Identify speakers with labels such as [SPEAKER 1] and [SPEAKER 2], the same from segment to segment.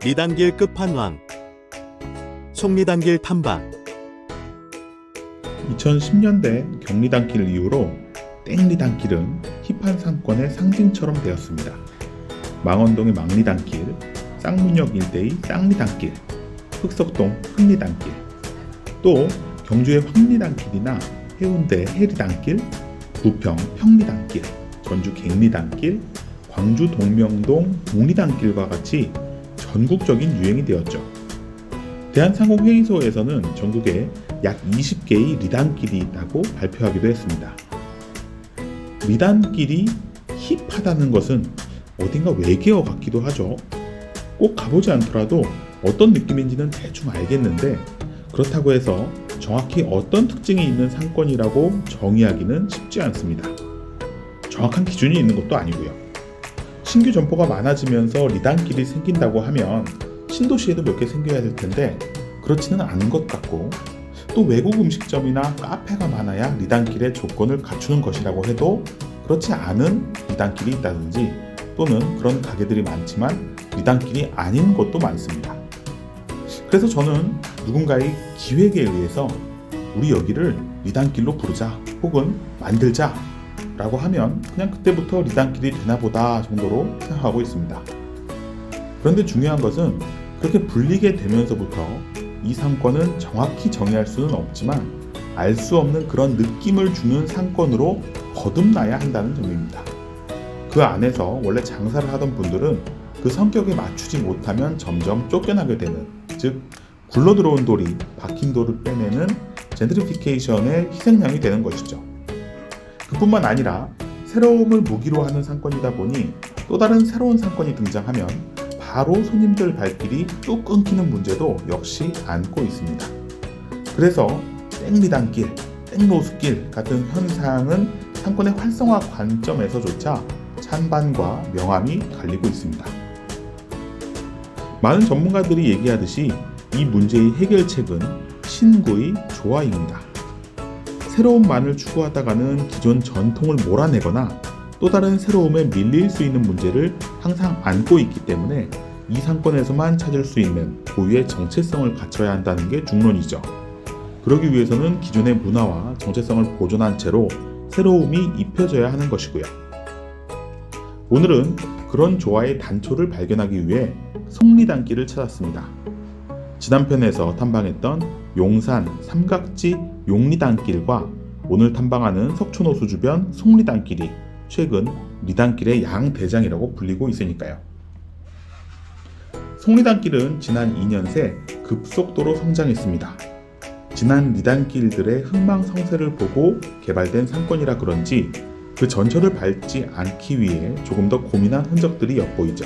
[SPEAKER 1] 리단길 끝판왕 속리단길 탐방
[SPEAKER 2] 2010년대 경리단길 이후로 땡리단길은 힙한 상권의 상징처럼 되었습니다. 망원동의 망리단길, 쌍문역 일대의 쌍리단길, 흑석동 흑리단길, 또 경주의 황리단길이나 해운대 해리단길, 부평 평리단길, 전주 갱리단길, 광주 동명동 동리단길과 같이 전국적인 유행이 되었죠. 대한상공회의소에서는 전국에 약 20개의 리단길이 있다고 발표하기도 했습니다. 리단길이 힙하다는 것은 어딘가 외계어 같기도 하죠. 꼭 가보지 않더라도 어떤 느낌인지는 대충 알겠는데 그렇다고 해서 정확히 어떤 특징이 있는 상권이라고 정의하기는 쉽지 않습니다. 정확한 기준이 있는 것도 아니고요. 신규 점포가 많아지면서 리단길이 생긴다고 하면 신도시에도 몇 개 생겨야 될 텐데 그렇지는 않은 것 같고, 또 외국 음식점이나 카페가 많아야 리단길의 조건을 갖추는 것이라고 해도 그렇지 않은 리단길이 있다든지, 또는 그런 가게들이 많지만 리단길이 아닌 곳도 많습니다. 그래서 저는 누군가의 기획에 의해서 우리 여기를 리단길로 부르자 혹은 만들자 라고 하면 그냥 그때부터 리단길이 되나보다 정도로 생각하고 있습니다. 그런데 중요한 것은 그렇게 불리게 되면서부터 이 상권은 정확히 정의할 수는 없지만 알 수 없는 그런 느낌을 주는 상권으로 거듭나야 한다는 점입니다. 그 안에서 원래 장사를 하던 분들은 그 성격에 맞추지 못하면 점점 쫓겨나게 되는, 즉 굴러들어온 돌이 박힌 돌을 빼내는 젠트리피케이션의 희생양이 되는 것이죠. 그뿐만 아니라 새로움을 무기로 하는 상권이다 보니 또 다른 새로운 상권이 등장하면 바로 손님들 발길이 뚝 끊기는 문제도 역시 안고 있습니다. 그래서 땡리단길, 땡로수길 같은 현상은 상권의 활성화 관점에서조차 찬반과 명암이 갈리고 있습니다. 많은 전문가들이 얘기하듯이 이 문제의 해결책은 신구의 조화입니다. 새로움만을 추구하다가는 기존 전통을 몰아내거나 또 다른 새로움에 밀릴 수 있는 문제를 항상 안고 있기 때문에 이 상권에서만 찾을 수 있는 고유의 정체성을 갖춰야 한다는 게 중론이죠. 그러기 위해서는 기존의 문화와 정체성을 보존한 채로 새로움이 입혀져야 하는 것이고요. 오늘은 그런 조화의 단초를 발견하기 위해 속리단길을 찾았습니다. 지난 편에서 탐방했던 용산 삼각지 용리단길과 오늘 탐방하는 석촌호수 주변 속리단길이 최근 리단길의 양대장이라고 불리고 있으니까요. 속리단길은 지난 2년 새 급속도로 성장했습니다. 지난 리단길들의 흥망성쇠를 보고 개발된 상권이라 그런지 그 전철을 밟지 않기 위해 조금 더 고민한 흔적들이 엿보이죠.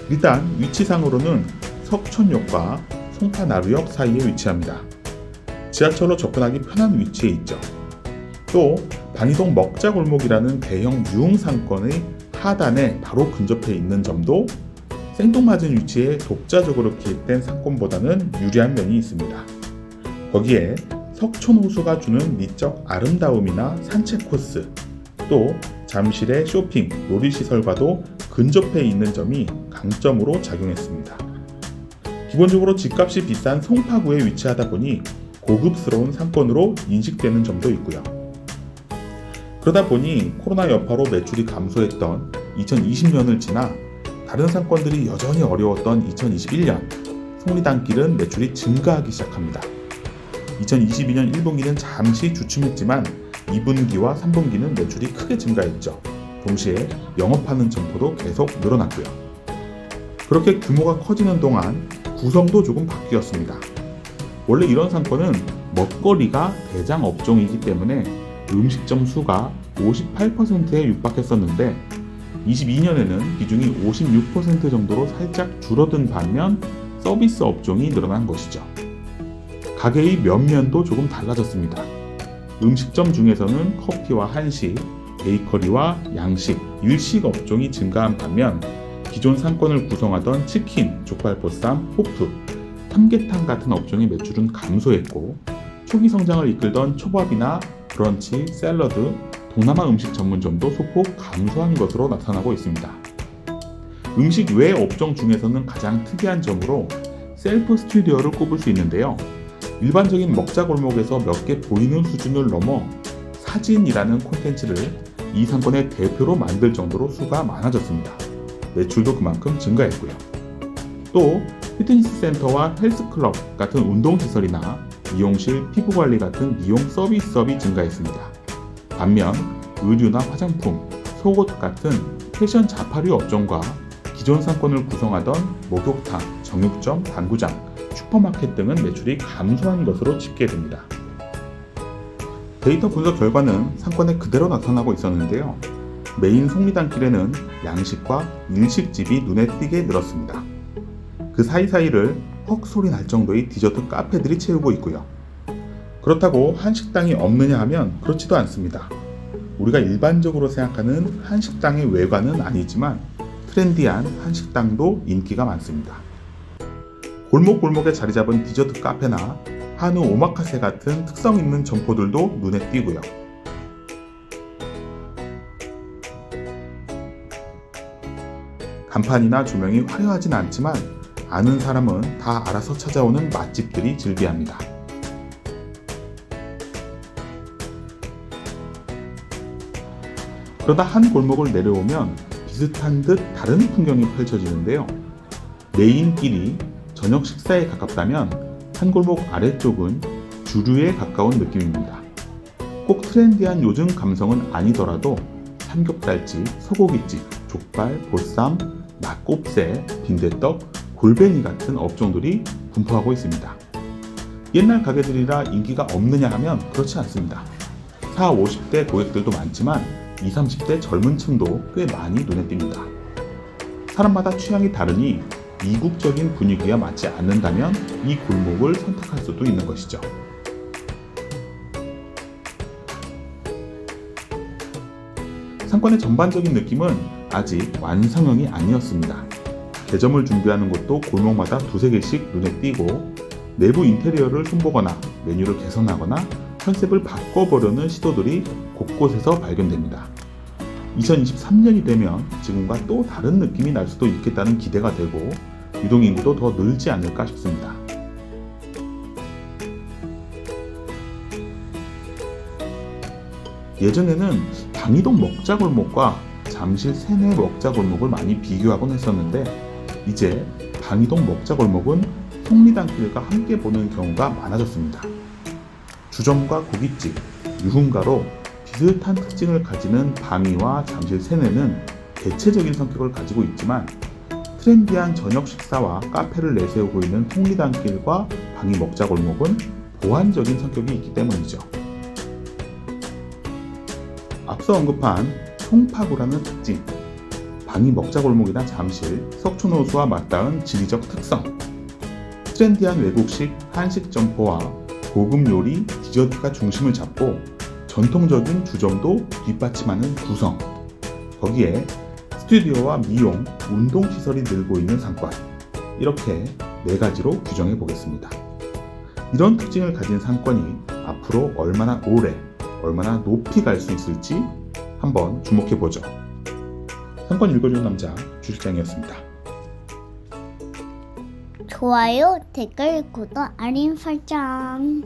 [SPEAKER 2] 일단 위치상으로는 석촌역과 송파나루역 사이에 위치합니다. 지하철로 접근하기 편한 위치에 있죠. 또 방이동 먹자골목이라는 대형 유흥상권의 하단에 바로 근접해 있는 점도 생뚱맞은 위치에 독자적으로 기획된 상권보다는 유리한 면이 있습니다. 거기에 석촌호수가 주는 미적 아름다움이나 산책 코스, 또 잠실의 쇼핑, 놀이시설과도 근접해 있는 점이 강점으로 작용했습니다. 기본적으로 집값이 비싼 송파구에 위치하다 보니 고급스러운 상권으로 인식되는 점도 있고요. 그러다 보니 코로나 여파로 매출이 감소했던 2020년을 지나 다른 상권들이 여전히 어려웠던 2021년, 속리단길은 매출이 증가하기 시작합니다. 2022년 1분기는 잠시 주춤했지만 2분기와 3분기는 매출이 크게 증가했죠. 동시에 영업하는 점포도 계속 늘어났고요. 그렇게 규모가 커지는 동안 구성도 조금 바뀌었습니다. 원래 이런 상권은 먹거리가 대장 업종이기 때문에 음식점 수가 58%에 육박했었는데 22년에는 비중이 56% 정도로 살짝 줄어든 반면 서비스 업종이 늘어난 것이죠. 가게의 면면도 조금 달라졌습니다. 음식점 중에서는 커피와 한식, 베이커리와 양식, 일식 업종이 증가한 반면 기존 상권을 구성하던 치킨, 족발보쌈, 호프, 삼계탕 같은 업종의 매출은 감소했고 초기 성장을 이끌던 초밥이나 브런치, 샐러드, 동남아 음식 전문점도 소폭 감소한 것으로 나타나고 있습니다. 음식 외 업종 중에서는 가장 특이한 점으로 셀프 스튜디오를 꼽을 수 있는데요. 일반적인 먹자 골목에서 몇 개 보이는 수준을 넘어 사진이라는 콘텐츠를 이 상권의 대표로 만들 정도로 수가 많아졌습니다. 매출도 그만큼 증가했고요. 또 피트니스 센터와 헬스클럽 같은 운동시설이나 미용실, 피부관리 같은 미용 서비스업이 증가했습니다. 반면 의류나 화장품, 속옷 같은 패션 자파류 업종과 기존 상권을 구성하던 목욕탕, 정육점, 당구장, 슈퍼마켓 등은 매출이 감소한 것으로 집계됩니다. 데이터 분석 결과는 상권에 그대로 나타나고 있었는데요. 메인 속리단길에는 양식과 일식집이 눈에 띄게 늘었습니다. 그 사이사이를 헉 소리 날 정도의 디저트 카페들이 채우고 있고요. 그렇다고 한식당이 없느냐 하면 그렇지도 않습니다. 우리가 일반적으로 생각하는 한식당의 외관은 아니지만 트렌디한 한식당도 인기가 많습니다. 골목골목에 자리 잡은 디저트 카페나 한우 오마카세 같은 특성 있는 점포들도 눈에 띄고요. 간판이나 조명이 화려하진 않지만 아는 사람은 다 알아서 찾아오는 맛집들이 즐비합니다. 그러다 한 골목을 내려오면 비슷한 듯 다른 풍경이 펼쳐지는데요. 메인 길이 저녁 식사에 가깝다면 한 골목 아래쪽은 주류에 가까운 느낌입니다. 꼭 트렌디한 요즘 감성은 아니더라도 삼겹살집, 소고기집, 족발, 보쌈, 낙곱새, 빈대떡, 골뱅이 같은 업종들이 분포하고 있습니다. 옛날 가게들이라 인기가 없느냐 하면 그렇지 않습니다. 40, 50대 고객들도 많지만 20, 30대 젊은 층도 꽤 많이 눈에 띕니다. 사람마다 취향이 다르니 이국적인 분위기와 맞지 않는다면 이 골목을 선택할 수도 있는 것이죠. 상권의 전반적인 느낌은 아직 완성형이 아니었습니다. 개점을 준비하는 곳도 골목마다 두세 개씩 눈에 띄고 내부 인테리어를 손보거나 메뉴를 개선하거나 컨셉을 바꿔보려는 시도들이 곳곳에서 발견됩니다. 2023년이 되면 지금과 또 다른 느낌이 날 수도 있겠다는 기대가 되고 유동인구도 더 늘지 않을까 싶습니다. 예전에는 방이동 먹자골목과 잠실 세내 먹자골목을 많이 비교하곤 했었는데 이제 방이동 먹자골목은 속리단길과 함께 보는 경우가 많아졌습니다. 주점과 고깃집, 유흥가로 비슷한 특징을 가지는 방이와 잠실 세내는 대체적인 성격을 가지고 있지만 트렌디한 저녁 식사와 카페를 내세우고 있는 속리단길과 방이 먹자골목은 보완적인 성격이 있기 때문이죠. 앞서 언급한 송파구라는 특징, 방이 먹자골목이나 잠실, 석촌호수와 맞닿은 지리적 특성, 트렌디한 외국식 한식 점포와 고급 요리, 디저트가 중심을 잡고 전통적인 주점도 뒷받침하는 구성, 거기에 스튜디오와 미용, 운동시설이 늘고 있는 상권, 이렇게 4가지로 규정해 보겠습니다. 이런 특징을 가진 상권이 앞으로 얼마나 오래, 얼마나 높이 갈 수 있을지 한번 주목해 보죠. 상권 읽어주는 남자 주실장이었습니다.
[SPEAKER 3] 좋아요, 댓글, 구독, 알림 설정.